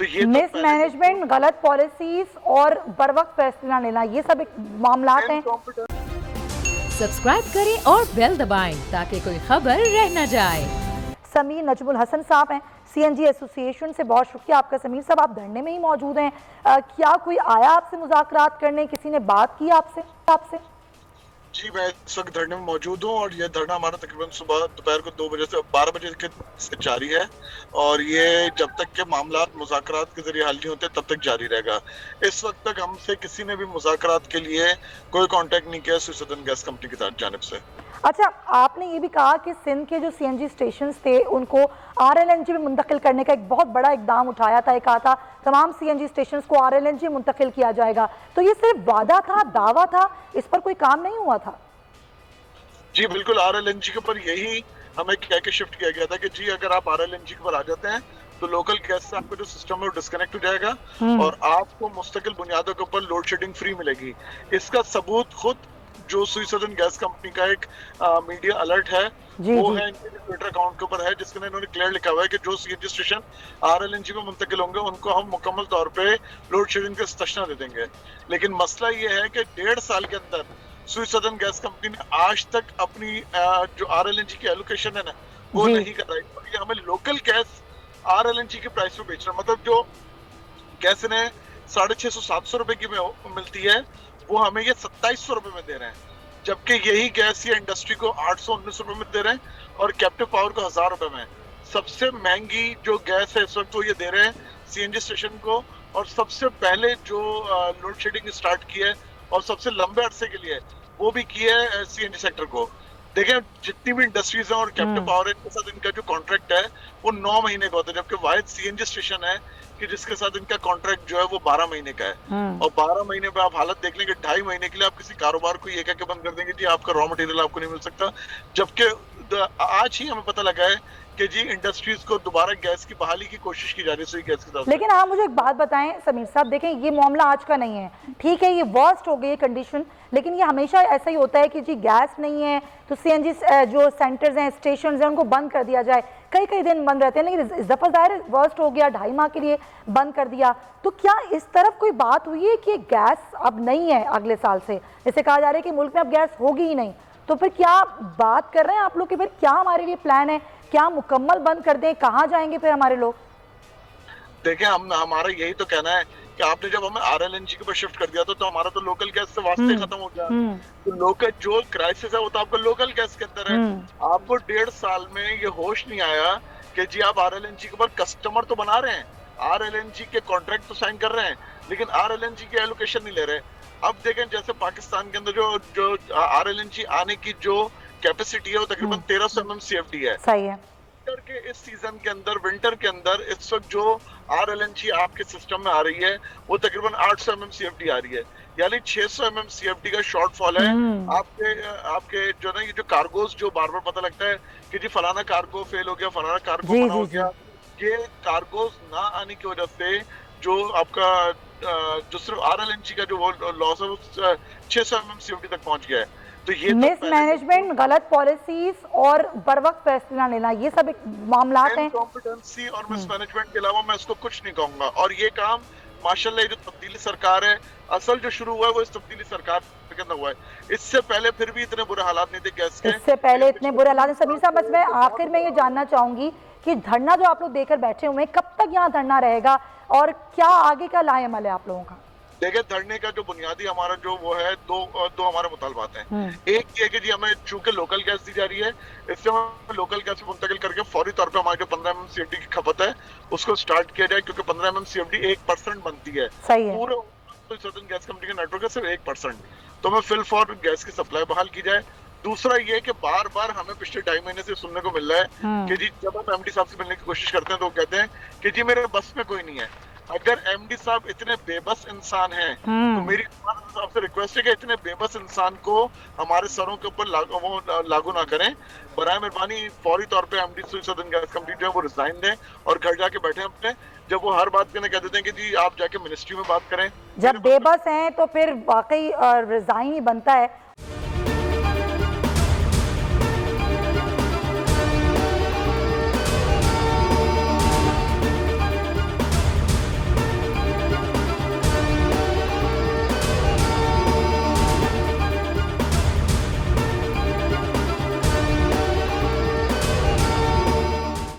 तो ये तो मिस मैनेजमेंट, गलत पॉलिसीज और बर वक्त फैसला लेना, ये सब एक मामलात हैं। सब्सक्राइब करें और बेल दबाएं ताकि कोई खबर रह न जाए। समीर नजमुल हसन साहब हैं सीएनजी एसोसिएशन से, बहुत शुक्रिया आपका। समीर साहब, आप धरने में ही मौजूद हैं, क्या कोई आया आपसे मुज़ाकरात करने, किसी ने बात की आपसे? जी, मैं इस वक्त धरने में मौजूद हूँ और ये धरना हमारा तकरीबन सुबह दोपहर को 2 बजे से 12 बजे से जारी है और ये जब तक के मामलात मुज़ाकरात के जरिए हल नहीं होते तब तक जारी रहेगा। इस वक्त तक हमसे किसी ने भी मुज़ाकरात के लिए कोई कांटेक्ट नहीं किया सुई सदर्न गैस कंपनी की जानिब से। अच्छा, आपने ये भी कहा कि सिंध के जो सीएनजी स्टेशन थे उनको आरएलएनजी में मुंतकिल करने का एक बहुत बड़ा इकदाम उठाया था। कहा था तमाम सीएनजी स्टेशन को आरएलएनजी में मुंतकिल किया जाएगा, तो ये सिर्फ वादा था, दावा था, इस पर कोई काम नहीं हुआ था? जी बिल्कुल, आरएलएनजी के ऊपर यही हमें कह के शिफ्ट किया गया था कि जी अगर आप आरएलएनजी के ऊपर आ जाते हैं तो लोकल गैस से आपका जो सिस्टम है वो डिस्कनेक्ट हो जाएगा और आपको मुस्तकिल बुनियादों के ऊपर लोड शेडिंग फ्री मिलेगी। इसका सबूत खुद जो सुई सदर्न गैस कंपनी का एक मीडिया अलर्ट है वो है इनके ट्विटर अकाउंट के ऊपर है, जिसके इन्होंने क्लियर लिखा हुआ है कि जो सीएनजी स्टेशन आरएलएनजी में मुंतकिल होंगे उनको हम मुकम्मल तौर पे लोड शेडिंग का इस्तेशना दे देंगे। लेकिन मसला ये है कि 1.5 साल के अंदर सुई सदर्न गैस कंपनी ने आज तक अपनी जो आरएलएनजी की एलोकेशन है ना वो नहीं कराई। ये हमें लोकल गैस आरएलएनजी के प्राइस पे बेच रहा है, मतलब जो गैस इन्हें 650-700 रुपए की मिलती है वो हमें ये 2700 रुपए में दे रहे हैं, जबकि यही गैस ये इंडस्ट्री को 819 रुपए में दे रहे हैं और कैप्टिव पावर को 1000 रुपए में। सबसे महंगी जो गैस है इस वक्त वो ये दे रहे हैं सीएनजी स्टेशन को, और सबसे पहले जो लोड शेडिंग स्टार्ट की है और सबसे लंबे अरसे के लिए वो भी की है सीएनजी सेक्टर को। देखें, जितनी भी इंडस्ट्रीज हैं और कैप्टिव पावर है इनके साथ इनका जो कॉन्ट्रैक्ट है वो 9 महीने का होता है, जबकि वाहिद सीएनजी स्टेशन है कि जिसके साथ इनका कॉन्ट्रैक्ट जो है वो 12 महीने का है। और 12 महीने पे आप हालत देख लेंगे, 2.5 महीने के लिए आप किसी कारोबार को ये कह के बंद कर देंगे जी आपका रॉ मटेरियल आपको नहीं मिल सकता, जबकि आज ही हमें पता लगा है कि जी इंडस्ट्रीज को दोबारा गैस की बहाली की कोशिश की जा रही है गैस के साथ। लेकिन आप मुझे एक बात बताएं समीर साहब, देखें ये मामला आज का नहीं है, ठीक है, ये वर्स्ट हो गई है कंडीशन, लेकिन ये हमेशा ऐसा ही होता है कि जी गैस नहीं है तो सीएनजी जो सेंटर्स हैं, स्टेशन हैं, उनको बंद कर दिया जाए, कई कई दिन बंद रहते हैं, लेकिन इस दफा ज़ाहिर वर्स्ट हो गया, 2.5 माह के लिए बंद कर दिया। तो क्या इस तरफ कोई बात हुई है कि गैस अब नहीं है अगले साल से, जैसे कहा जा रहा है कि मुल्क में अब गैस होगी ही नहीं, तो फिर क्या बात कर रहे हैं आप लोग कि फिर क्या हमारे लिए प्लान है, क्या मुकम्मल बंद कर दें, कहाँ जाएंगे फिर हमारे लोग? देखिए, हमारा यही तो कहना है कि आपने जब हमें आरएलएनजी के ऊपर शिफ्ट कर दिया तो हमारा तो लोकल गैस से वास्ते खत्म हो गया। तो लोकल जो क्राइसिस है वो तो आपका लोकल गैस के अंदर है। आपको 1.5 साल में ये होश नहीं आया कि जी आप आरएलएनजी के ऊपर कस्टमर तो बना रहे हैं, आरएलएनजी के कॉन्ट्रैक्ट तो साइन कर रहे हैं, लेकिन आरएलएनजी की एलोकेशन नहीं ले रहे। अब देखें, जैसे पाकिस्तान के अंदर जो आरएलएनजी आने की जो कैपेसिटी है वो तकरीबन 1300 MMCFD है। सही है। विंटर के इस सीजन के अंदर, विंटर के अंदर इस वक्त जो आरएलएनजी आपके सिस्टम में आ रही है वो तकरीबन 800 MMCFD आ रही है, यानी 600 MMCFD का शॉर्टफॉल है। आपके जो ना ये जो कार्गोज जो बार बार पता लगता है कि जी फलाना कार्गो फेल हो गया, फलाना कार्गो मना हो गया, ये कार्गोज ना आने की वजह से जो आपका जो सिर्फ आरएलएनजी का जो लॉस है वो 600 MMCFD तक पहुंच गया है। तो ये मिस मैनेजमेंट, गलत पॉलिसीज और बर वक्त फैसला लेना, ये सब एक मामलात हैं। इनकॉम्पिटेंसी और मिस मैनेजमेंट के अलावा मैं इसको कुछ नहीं कहूंगा। और ये काम माशाल्लाह जो तब्दीली सरकार है, असल जो शुरू हुआ है वो इस तब्दीली सरकार के अंदर हुआ है। इससे पहले फिर भी इतने बुरे हालात नहीं थे गैस के, इससे पहले इतने बुरे हालात। समीर साहब, बस मैं आखिर में ये जानना चाहूंगी कि धरना जो आप लोग देकर बैठे हुए हैं, कब तक यहाँ धरना रहेगा और क्या आगे का लाएमल है आप लोगों का? देखिए, धरने का जो बुनियादी हमारा जो वो है दो हमारे मुतालबात हैं। एक ये कि जी हमें चूंकि लोकल गैस दी जा रही है, इससे हम लोकल गैस मुंतकिल करके फौरी तौर पे हमारी जो 15 MMCFD की खपत है उसको स्टार्ट किया जाए, क्योंकि 15 MMCFD 1% बनती है पूरे सदर्न गैस कंपनी के नेटवर्क है, सिर्फ 1%। तो हमें फिल फॉर गैस की सप्लाई बहाल की जाए। दूसरा ये कि बार बार हमें पिछले 2.5 महीने से सुनने को मिल रहा है कि जी जब हम एमडी साहब से मिलने की कोशिश करते हैं तो वो कहते हैं कि जी मेरे बस में कोई नहीं है। अगर एमडी साहब इतने बेबस इंसान हैं तो मेरी आपसे रिक्वेस्ट है कि इतने बेबस इंसान को हमारे सरों के ऊपर लागू ना करें। बराए मेहरबानी फौरी तौर पे एमडी सुई सदर्न गैस कंपनी जो है वो रिजाइन दें और घर जाके बैठे अपने। जब वो हर बात के कह देते हैं कि जी आप जाके मिनिस्ट्री में बात करें, जब बेबस हैं तो फिर वाकई रिजाइन ही बनता है।